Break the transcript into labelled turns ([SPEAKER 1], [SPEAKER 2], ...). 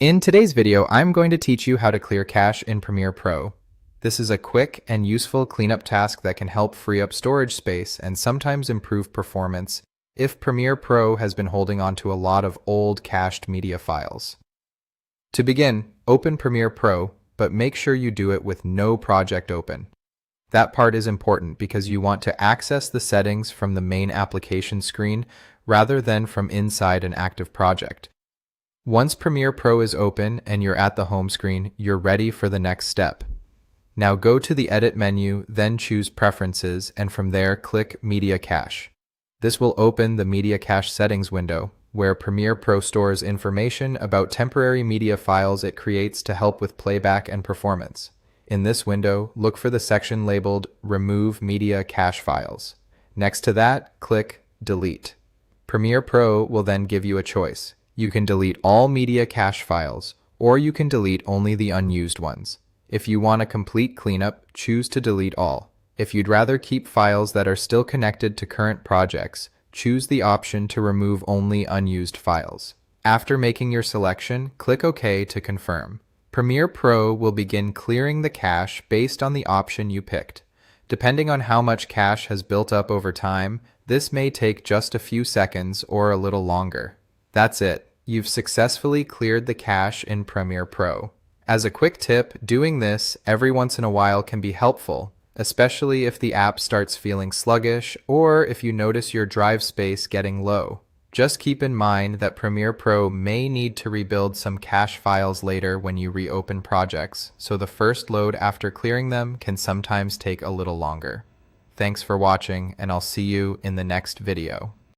[SPEAKER 1] In today's video, I'm going to teach you how to clear cache in Premiere Pro. This is a quick and useful cleanup task that can help free up storage space and sometimes improve performance if Premiere Pro has been holding on to a lot of old cached media files. To begin, open Premiere Pro, but make sure you do it with no project open. That part is important because you want to access the settings from the main application screen rather than from inside an active project. Once Premiere Pro is open and you're at the home screen, you're ready for the next step. Now go to the Edit menu, then choose Preferences, and from there click Media Cache. This will open the Media Cache settings window, where Premiere Pro stores information about temporary media files it creates to help with playback and performance. In this window, look for the section labeled Remove Media Cache Files. Next to that, click Delete. Premiere Pro will then give you a choice. You can delete all media cache files, or you can delete only the unused ones. If you want a complete cleanup, choose to delete all. If you'd rather keep files that are still connected to current projects, choose the option to remove only unused files. After making your selection, click OK to confirm. Premiere Pro will begin clearing the cache based on the option you picked. Depending on how much cache has built up over time, this may take just a few seconds or a little longer. That's it. You've successfully cleared the cache in Premiere Pro. As a quick tip, doing this every once in a while can be helpful, especially if the app starts feeling sluggish or if you notice your drive space getting low. Just keep in mind that Premiere Pro may need to rebuild some cache files later when you reopen projects, so the first load after clearing them can sometimes take a little longer. Thanks for watching, and I'll see you in the next video.